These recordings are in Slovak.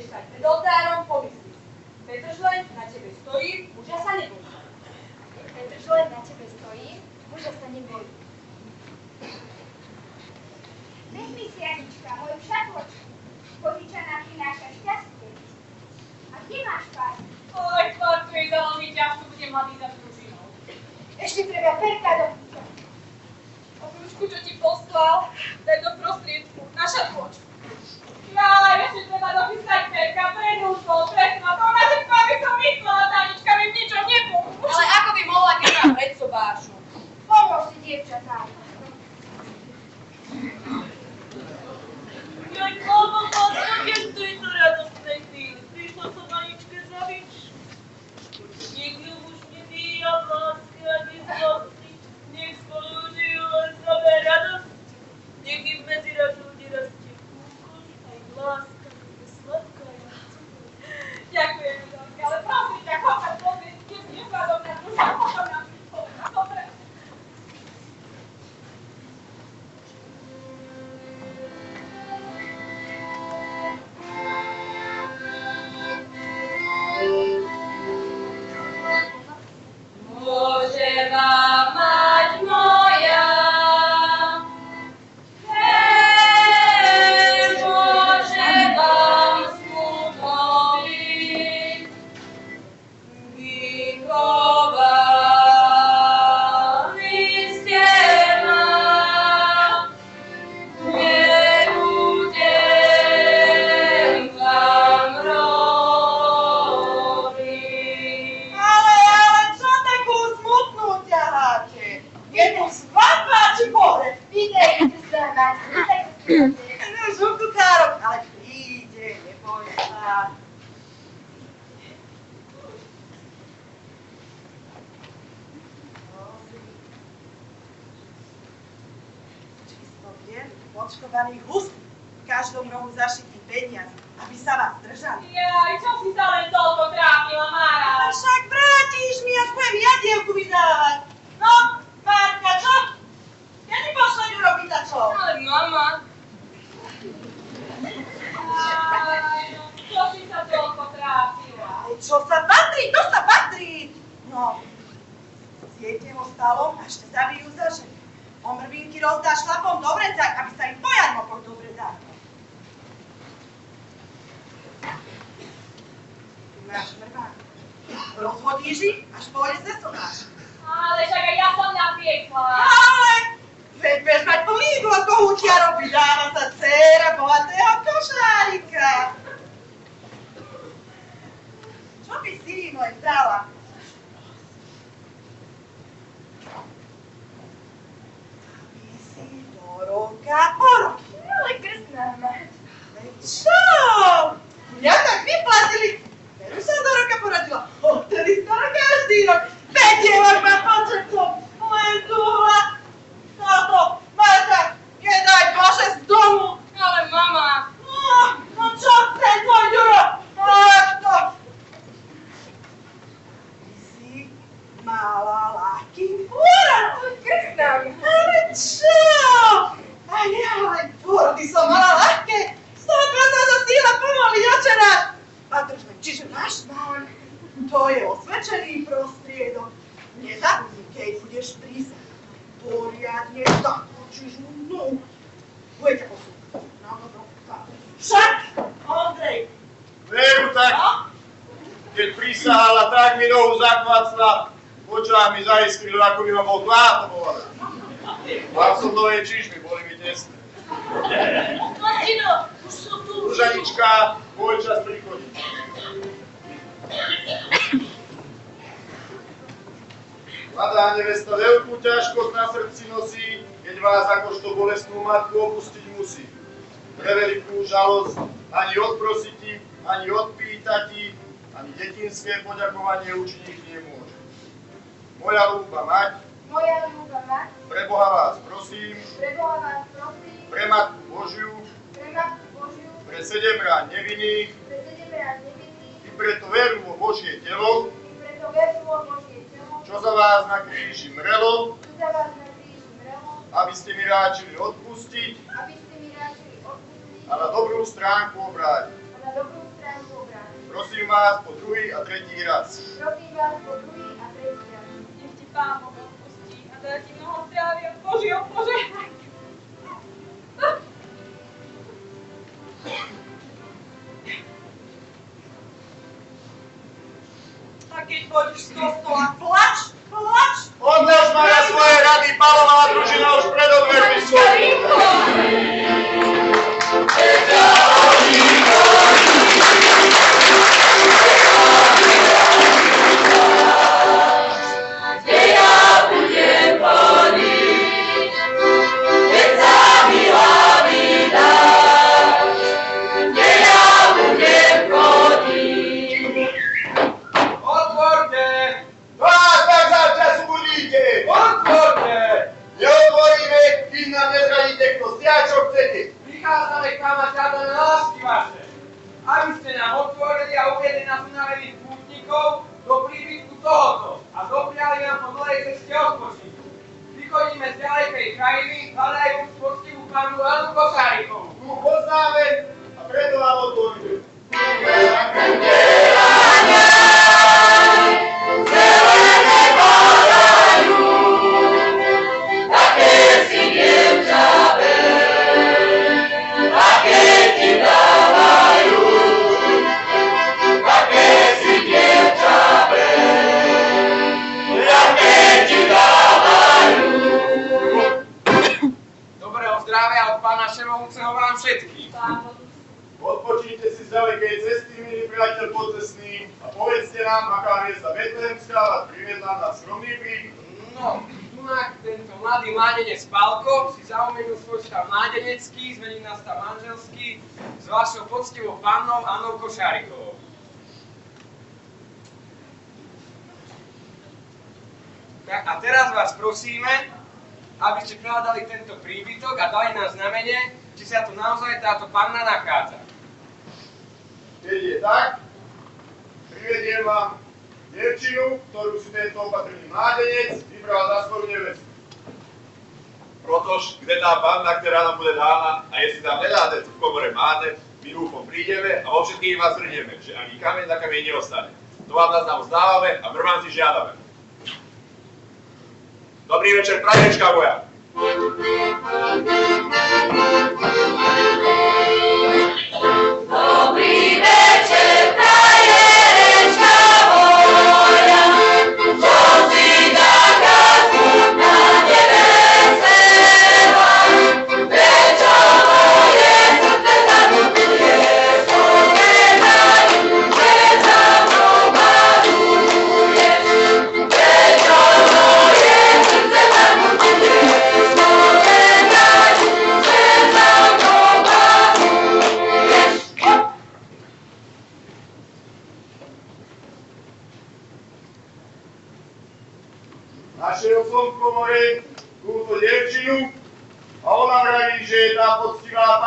stať pred oltárom, pomyslí si. Petržlen na tebe stojí, muža sa nebojí. Petržlen na tebe stojí, muža sa nebojí. Vezmi si, Anička, moju šatôčku. Požiča nám prináša šťastie. A kde máš pás? Oj, chlapcu, je veľmi ťažko, bude mladý za družinou. Ešte treba perka do písa. A kľúčku, čo ti poslal, daj do prostriedku, na šatôčku. Jaj, ešte treba dopísať perka, predúžbo, presno, to na všetko, aby som myslela, Tanička, mi v ničom nepomôže. Ale ako by mohla, keď mám pred sobášu? Pomôž si, dievčatá. Jaj, koľko je z tejto radostnej chvíli. Prišla som Aničke za výšku. Nech ju už nebíja v láske ani zlosti. Nech spolu žijú len samé radosti. Nech im medzi ľudí rastie úkol, aj láska, bude sladká aj cudná. Ďakujem, Žanka, ale prosím ťa, choď sa pozrieť, keď si nesladom na duša, potom nám prispomína. Dobre? Môže vám mať moja, môže vám smutno byť, vychovali ste ma, nebudem vám robiť. Ale čo takú smutnú ťaháte? Je tu svadba či pohreb? Videj, krstná máte, videj, krstná. No, žuktárok, ale príde, neboj sa. Čisto bielý, počkovaný hus, v každom rohu zašitý peniaz, aby sa vás držali. Jaj, čo si sa len toľko trápila, A Mára? však vrátiš mi, až budem jadielku vydávať. No, Márka, čo? Ja ti pošlem urobiť za čo? Ale mama. Aj, no, čo si sa toľko trápila? Ale čo sa patrí, to sa patrí. No, zjete ho stalom a ešte zabijú za že omrvinky rozdá šlapom do vrecák, aby sa im pojarmokol dobre dalo. Tu máš mrvák. Rozhodíš ich, až pôjde ze sobáš. Ale však aj ja som napiekla. Ale veď budeš mať pomígu a kohútiarov vydáva sa dcéra bohatého košárika. Čo by si im len dala? Aby si do roka po roky. Ale krstná máte. Ale čo? Mňa tak vyplatili. Veru sa do roka poradila. Odtedy skoro každý rok. Pedielok ma početom. Len dúhla. Táto, Marta, nedaj Bože z domu. Ale mama. No čo chce tvoj Ďuro? To. Ty si mala ľahký pôrod. Krstná máte. Ale čo? A ja len pôrody som mala ľahké. 100% sa stihla pomaliť očerať. A držme, čiže máš? Mám. To je osvedčený prostriedok. Nezabudni, keď budeš prísať. Poriadne zakočíš mu nohu. Bude ťa posúť. No, tak. Však, Ondrej. Veru tak, keď prisahala, tak mi nohu zakvacla, očá mi zaiskrilo, ako by ma bol klátovala. Mal som nové čižmy, boli mi tesné. Martino, už sú tu. Žanička, môj čas prichodiť. Mladá nevesta veľkú ťažkosť na srdci nosí, keď vás akožto bolestnú matku opustiť musí. Pre veľkú žalosť ani odprosiť ti, ani odpýtať ti, ani detinské poďakovanie učiniť nemôže. Moja ľúba mať, Moja ľúba mať, pre Boha vás prosím, pre Boha vás prosím, pre Matku Božiu, pre Matku Božiu, pre 7 rán nevinných, pre 7 rán nevinných, i preto veru vo Božie telo, i preto veru vo Božie telo, čo za vás na kríži mrelo, čo za vás na kríži mrelo, aby ste mi ráčili odpustiť aby ste mi ráčili odpustiť a na dobrú stránku obrátiť. a na dobrú stránku Prosím vás po druhý a tretí raz. Prosím vás po druhý a tretí raz. Nech ti Pán Boh odpustí a dá ti mnoho zdravia v Božího požehnania. A keď chodíš z kostola, plač, plač. Odlož ma na svoje rady, Pálová družina už pred odvermi stojí. Prichádzame k vám a žiadame lásky vaše, aby ste nám otvorili a uviedli nás unavených pútnikov do príbytku tohoto a dopriali nám po dlhej ceste odpočinku. Vychodíme z ďalekej krajiny, hľadajúc poctivú pannu Annu Košárikovú. Tu poznáme a preto vám otvoríme. Všemohúceho vám všetkým. Odpočíňte si z ďalekej cesty, milý priateľ podcestný, a povedzte nám, aká hviezda Betlehemská vás priviedla na skromný príbytok. No, tunak tento mladý mládenec Pálko si zaumenil svoj stav mládenecký, zmenil na stav manželský s vašou poctivou pannou Annou Košárikovou. Tak a teraz vás prosíme, aby ste prehľadali tento príbytok a dali nám znamenie, či sa tu naozaj táto panna nachádza. Keď je tak, privediem vám dievčinu, ktorú si tento opatrný mládenec vybral za svoju nevestu. Protož, kde tá panna, ktorá nám bude dána, a jestli tam nedáte, v komore máte, my dúfom prídeme a vo všetkých vás zrnieme, že ani kameň na kameň neostane. To vám nás nám vzdávame a brvám si žiadame. Dobrý večer, prajerečka moja. Dobrý večer, prajerečka moja, čo si taká smutná nevesela, prečo moje srdce zabuduje, spomenajú, že za mnou maluješ, prečo moje srdce zabuduje, spomenajú, že za mnou maluješ. Našiel som v komore túto dievčinu a ona vraví, že je tá poctivá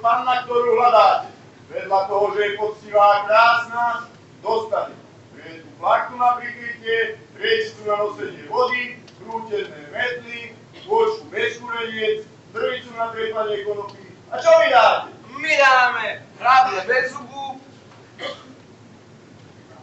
panna, ktorú hľadáte. Vedľa toho, že je poctivá a krásna, dostane. Je tu plachtu na prikrytie, triečku na nosenie vody, krútené metly, kôčku bez kureniec, drvicu na trepanie konopí. A čo mi dáte? My dáme hrable bez zubu,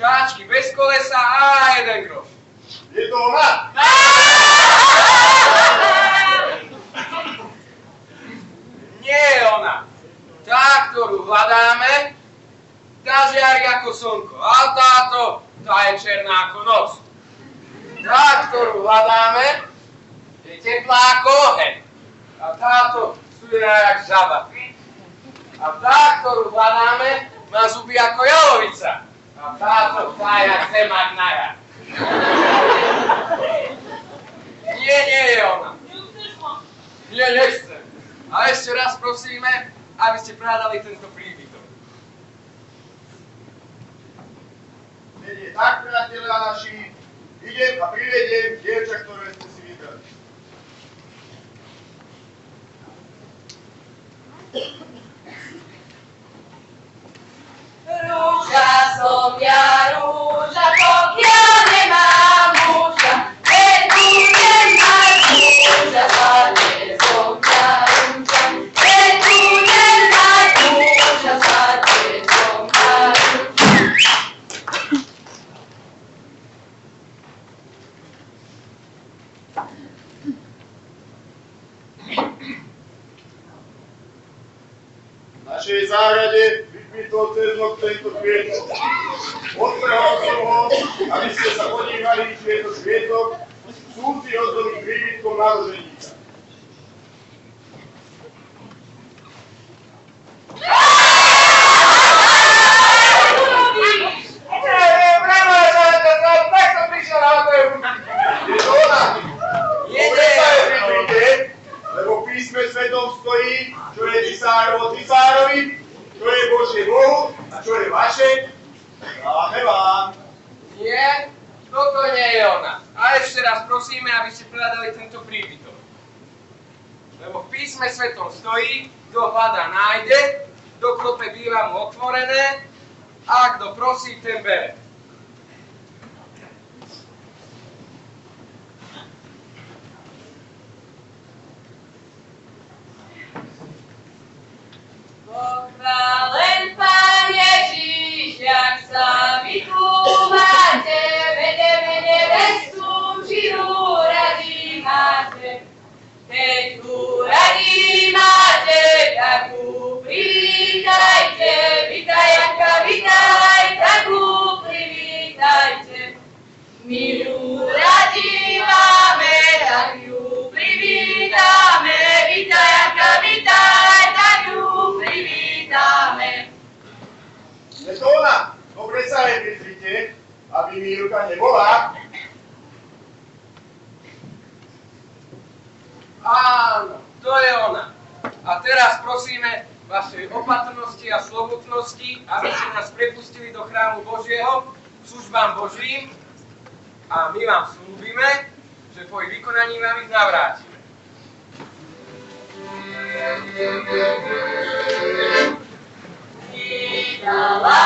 táčky bez kolesa a jeden groš. Je to ona? Nie je ona. Tá, ktorú hľadáme, tá žiari ako slnko. A táto, tá je černá ako noc. Tá, ktorú hľadáme, je teplá ako oheň. A táto studená jak žaba. A tá, ktorú hľadáme, má zuby ako jalovica. A táto, tá jak zemak na jar. Nie, nie je ona. Nechceš ma? Nie, nechcem. A ešte raz prosíme, aby ste prehľadali tento príbytok. Keď je tak, priatelia naši, idem a privediem dievča, ktoré ste si vybrali. Rúža som ja, rúža, pokiaľ nemám muža, keď budem mať muža, zlate som ja, rúža, keď budem mať muža, zlate som ja, rúža. pribitol cez rok tento kvietok. Odtrhal som ho, aby ste sa podívali, či je to kvietok, súci ozdoby príbytkom nároženíka. Lebo v písme svetom stojí, čo je cisárovo cisárovi, čo je Božie Bohu a čo je vaše, dáme vám. Nie, toto nie je ona. A ešte raz prosíme, aby ste predali tento príbytok. Lebo v písme svetom stojí, kto hľadá nájde, kto klope býva mu otvorené a kto prosí, ten bere. Pochválen Pán Ježíš, jak sa vy tu máte, vedeme nevestu, či úrady máte. Keď úrady máte, tak ju privítajte, vítaj Janka, vítaj, tak ju privítajte. My úrady máme, tak ju privítame, vítaj Janka, vítaj, tak ju privítáme. Je to ona? Dobre sa jej prizrite, aby Mírka nebola. Áno, to je ona. A teraz prosíme vašej opatrnosti a slobodnosti, aby ste nás prepustili do chrámu Božieho, k službám Božím, a my vám slúbime, že po ich vykonaní vám ich navrátime. Vydala